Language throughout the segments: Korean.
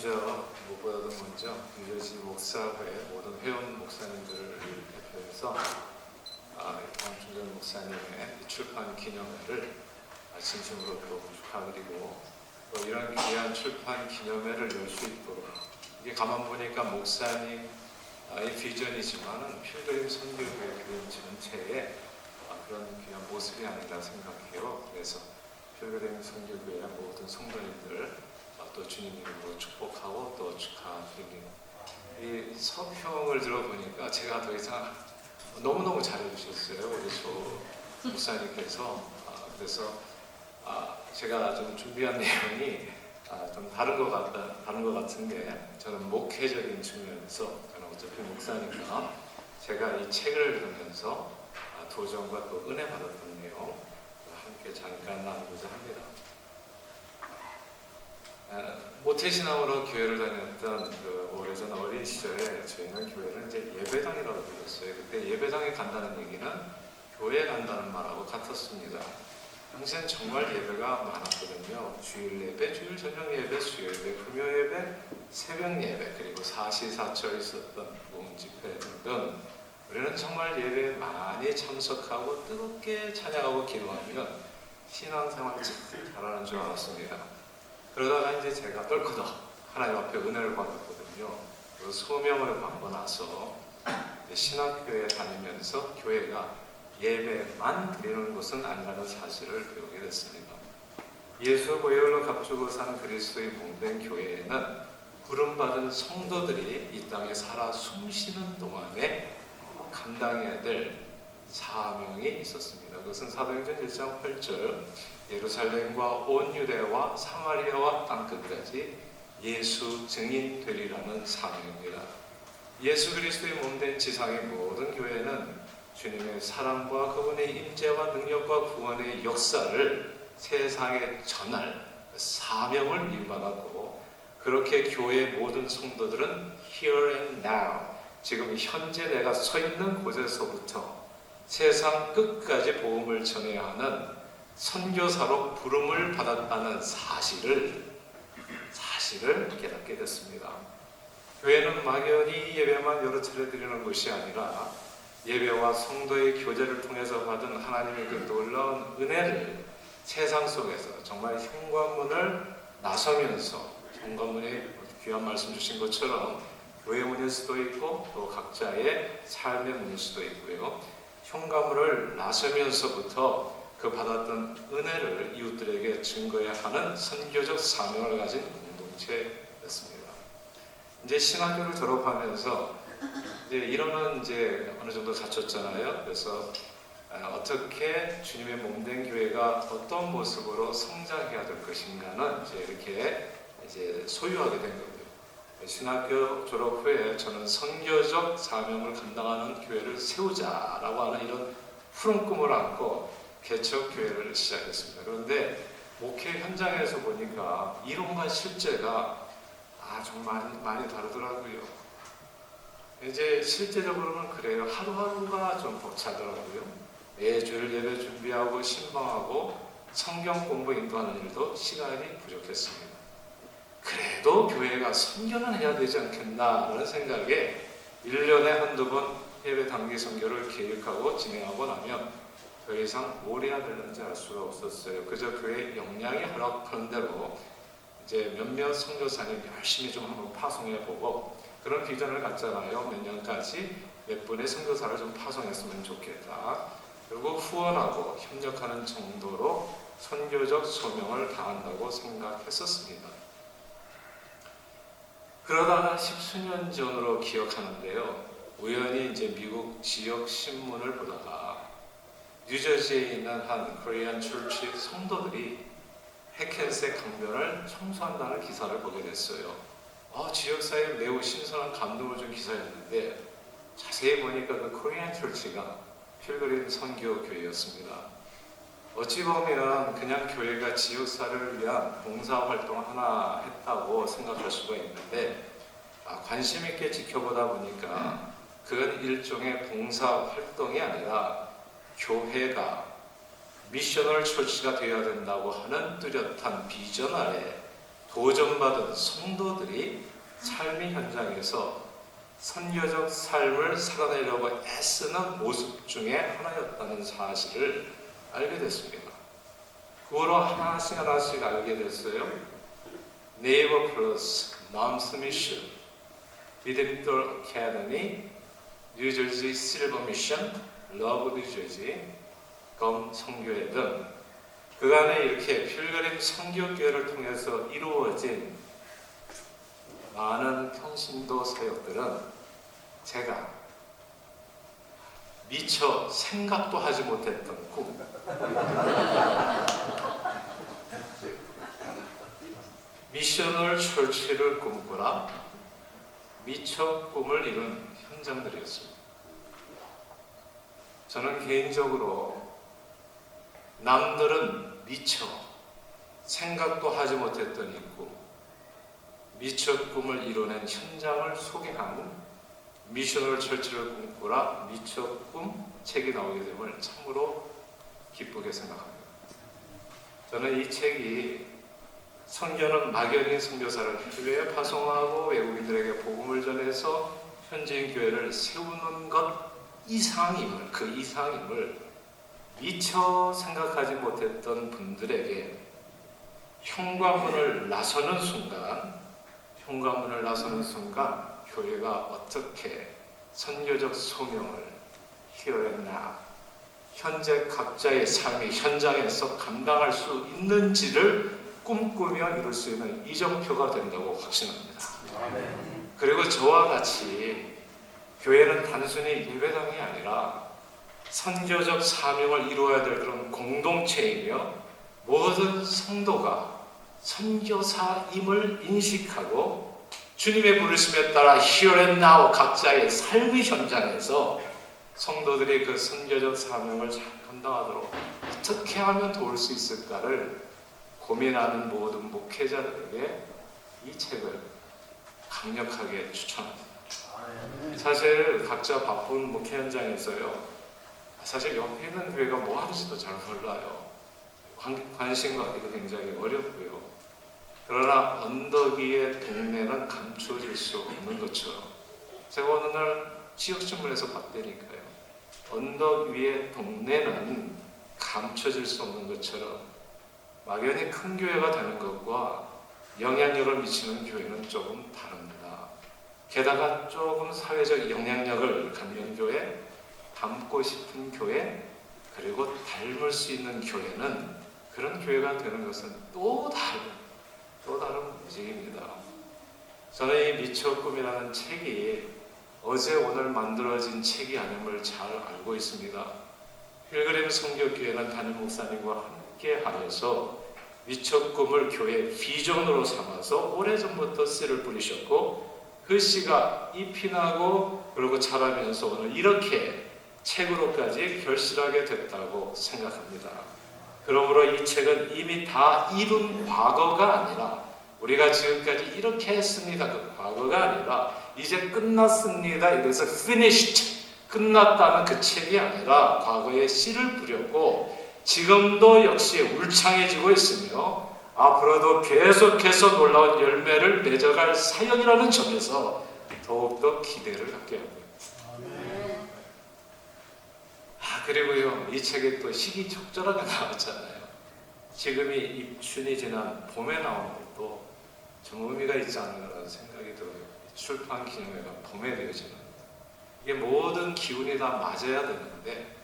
무엇보다도 먼저 뉴저지 목사회 모든 회원 목사님들을 대표해서 황충전 목사님의 출판 기념회를 진심으로 또 축하드리고, 또 이런 귀한 출판 기념회를 열 수 있도록, 이게 가만 보니까 목사님의 비전이지만은 필그림 선교회 그림 전체의 그런 귀한 모습이 아닌가 생각해요. 그래서 필그림 선교회의 모든 성도님들 또 주님 이름으로 축복하고 또 축하드립니다. 이 서평을 들어보니까 제가 더 이상 너무너무 잘해주셨어요. 우리 조 목사님께서. 그래서 제가 좀 준비한 내용이 좀 다른 것 같은데, 저는 목회적인 측면에서, 저는 어차피 목사니까 제가 이 책을 읽으면서 도전과 또 은혜 받았던 내용 함께 잠깐 나누고자 합니다. 모태신앙으로 교회를 다녔던 그 오래전 어린 시절에 저희는 교회를 이제 예배당이라고 불렀어요. 그때 예배당에 간다는 얘기는 교회에 간다는 말하고 같았습니다. 당시엔 정말 예배가 많았거든요. 주일 예배, 주일 저녁 예배, 수요 예배, 금요 예배, 새벽 예배, 그리고 사시사철 있었던 모은 집회 등등, 우리는 정말 예배에 많이 참석하고 뜨겁게 찬양하고 기도하면 신앙생활 참 잘하는 줄 알았습니다. 그러다가 이제 제가 떨거덕 하나님 앞에 은혜를 받았거든요. 그 소명을 받고 나서 신학교에 다니면서 교회가 예배만 드리는 것은 아니라는 사실을 배우게 됐습니다. 예수 보혈로 값주고 산 그리스도의 몸된 교회에는 부름받은 성도들이 이 땅에 살아 숨쉬는 동안에 감당해야 될 사명이 있었습니다. 그것은 사도행전 1장 8절 예루살렘과 온 유대와 사마리아와 땅끝까지 예수 증인 되리라는 사명입니다. 예수 그리스도의 몸된 지상의 모든 교회는 주님의 사랑과 그분의 임재와 능력과 구원의 역사를 세상에 전할 사명을 임받았고, 그렇게 교회의 모든 성도들은 here and now, 지금 현재 내가 서 있는 곳에서부터 세상 끝까지 복음을 전해야 하는 선교사로 부름을 받았다는 사실을 깨닫게 됐습니다. 교회는 막연히 예배만 여러 차례 드리는 것이 아니라 예배와 성도의 교제를 통해서 받은 하나님의 그 놀라운 은혜를 세상 속에서 정말 현관문을 나서면서, 현관문에 귀한 말씀 주신 것처럼 교회 문일 수도 있고 또 각자의 삶의 문일 수도 있고요, 현관문을 나서면서부터 그 받았던 은혜를 이웃들에게 증거해야 하는 선교적 사명을 가진 공동체였습니다. 이제 신학교를 졸업하면서 이제 이론은 이제 어느 정도 갖췄잖아요. 그래서 어떻게 주님의 몸된 교회가 어떤 모습으로 성장해야 될 것인가는 이제 이렇게 이제 소유하게 된 거고요. 신학교 졸업 후에 저는 선교적 사명을 감당하는 교회를 세우자라고 하는 이런 푸른 꿈을 안고 개척 교회를 시작했습니다. 그런데 목회 현장에서 보니까 이론과 실제가 좀 많이 다르더라고요. 이제 실제적으로는 그래요. 하루하루가 좀 벅차더라고요. 매주일 예배 준비하고 신방하고 성경 공부 인도하는 일도 시간이 부족했습니다. 그래도 교회가 선교는 해야 되지 않겠나라는 생각에 1년에 한두 번 예배 단기 선교를 계획하고 진행하고 나면 더 이상 뭘 해야 되는지 알 수가 없었어요. 그저 교회 역량이 허락하는 대로 이제 몇몇 선교사님 열심히 좀 한번 파송해보고, 그런 비전을 갖잖아요. 몇 년까지 몇 분의 선교사를 좀 파송했으면 좋겠다. 그리고 후원하고 협력하는 정도로 선교적 소명을 다한다고 생각했었습니다. 그러다가 10수년 전으로 기억하는데요. 우연히 이제 미국 지역 신문을 보다가 뉴저지에 있는 한 코리안 철치 성도들이 해켄스의 강변을 청소한다는 기사를 보게 됐어요. 지역사회에 매우 신선한 감동을 준 기사였는데, 자세히 보니까 그 코리안 철치가 필그림 선교 교회였습니다. 어찌 보면 그냥 교회가 지역사회를 위한 봉사활동 하나 했다고 생각할 수가 있는데, 관심 있게 지켜보다 보니까 그건 일종의 봉사활동이 아니라 교회가 미셔널 처치가 되어야 된다고 하는 뚜렷한 비전 아래 도전받은 성도들이 삶의 현장에서 선교적 삶을 살아내려고 애쓰는 모습 중에 하나였다는 사실을 알게 됐습니다. 그 후로 하나씩 알게 됐어요. 네이버 플러스, 맘스 미션, 리데미터 어카데미, 뉴저지 실버 미션, 러브 뉴저지, 검 선교회 등 그간에 이렇게 필그림 선교교회를 통해서 이루어진 많은 평신도 사역들은 제가 미처 생각도 하지 못했던 꿈, 미셔널 철치를 꿈꾸라 미처 꿈을 이룬 현장들이었습니다. 저는 개인적으로 남들은 미처 생각도 하지 못했던 이 꿈, 미처 꿈을 이뤄낸 현장을 소개하는 미셔널 철치를 꿈꾸라 미처 꿈 책이 나오게 됨을 참으로 기쁘게 생각합니다. 저는 이 책이 선교는 막연히 선교사를 해외에 파송하고 외국인들에게 복음을 전해서 현지인 교회를 세우는 것 이상임을, 그 이상임을 미처 생각하지 못했던 분들에게 현관문을 나서는 순간 교회가 어떻게 선교적 소명을 희어했나, 현재 각자의 삶의 현장에서 감당할 수 있는지를 꿈꾸며 이룰 수 있는 이정표가 된다고 확신합니다. 그리고 저와 같이 교회는 단순히 예배당이 아니라 선교적 사명을 이루어야 될 그런 공동체이며 모든 성도가 선교사임을 인식하고 주님의 부르심에 따라 here and now 각자의 삶의 현장에서 성도들이 그 선교적 사명을 잘 감당하도록 어떻게 하면 도울 수 있을까를 고민하는 모든 목회자들에게 이 책을 강력하게 추천합니다. 사실 각자 바쁜 목회 현장에서요, 사실 옆에 있는 교회가 뭐 하는지도 잘 몰라요. 관심과 하기도 굉장히 어렵고요. 그러나 언덕 위의 동네는 감춰질 수 없는 것처럼, 제가 어느 날 지역신문에서 봤다니까요. 언덕 위의 동네는 감춰질 수 없는 것처럼 막연히 큰 교회가 되는 것과 영향력을 미치는 교회는 조금 다릅니다. 게다가 조금 사회적 영향력을 갖는 교회, 닮고 싶은 교회, 그리고 닮을 수 있는 교회는, 그런 교회가 되는 것은 또 다른 움직임입니다. 저는 이 미처 꿈이라는 책이 어제 오늘 만들어진 책이 아님을 잘 알고 있습니다. 필그림 선교교회는 담임 목사님과 함께 하면서 미처 꿈을 교회의 비전으로 삼아서 오래전부터 씨를 뿌리셨고, 그 씨가 잎이 나고 그리고 자라면서 오늘 이렇게 책으로까지 결실하게 됐다고 생각합니다. 그러므로 이 책은 이미 다 이룬 과거가 아니라, 우리가 지금까지 이렇게 했습니다, 그 과거가 아니라 이제 끝났습니다, 이래서 finished, 끝났다는 그 책이 아니라 과거에 씨를 뿌렸고 지금도 역시 울창해지고 있으며 앞으로도 계속해서 놀라운 열매를 맺어갈 사역이라는 점에서 더욱더 기대를 갖게 합니다. 그리고요, 이 책에 또 시기 적절하게 나왔잖아요. 지금이 입춘이 지난 봄에 나오는 것도 좀 의미가 있지 않나라는 생각이 들어요. 출판 기념회가 봄에 되어지는, 이게 모든 기운이 다 맞아야 되는데,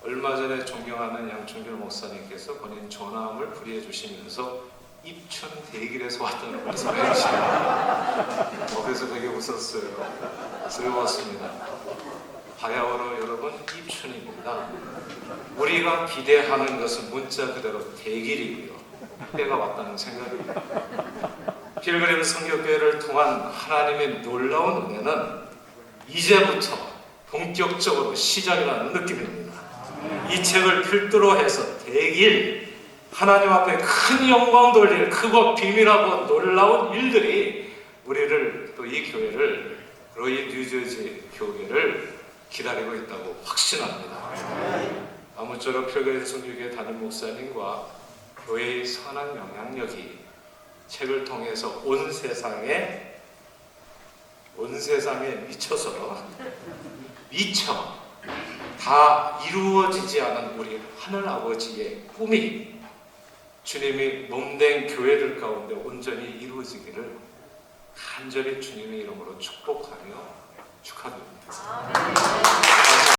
얼마 전에 존경하는 양충길 목사님께서 본인 전함을 불의해 주시면서 입춘 대길에서 왔다는 말씀을 해주시네요. 그래서 되게 웃었어요. 즐거웠습니다. 바야흐로 여러분, 입춘입니다. 우리가 기대하는 것은 문자 그대로 대길이고요. 때가 왔다는 생각입니다. 필그림 선교교회를 통한 하나님의 놀라운 은혜는 이제부터 본격적으로 시작이라는 느낌입니다. 이 책을 필두로 해서 대길, 하나님 앞에 큰 영광 돌릴 크고 비밀하고 놀라운 일들이 우리를, 또 이 교회를, 그리고 이 뉴저지 교회를 기다리고 있다고 확신합니다. 아무쪼록 필그림 선교교회 담임 목사님과 교회의 선한 영향력이 책을 통해서 온 세상에 미쳐서 미처 다 이루어지지 않은 우리 하늘 아버지의 꿈이 주님이 몸된 교회들 가운데 온전히 이루어지기를 간절히 주님의 이름으로 축복하며 축하드립니다.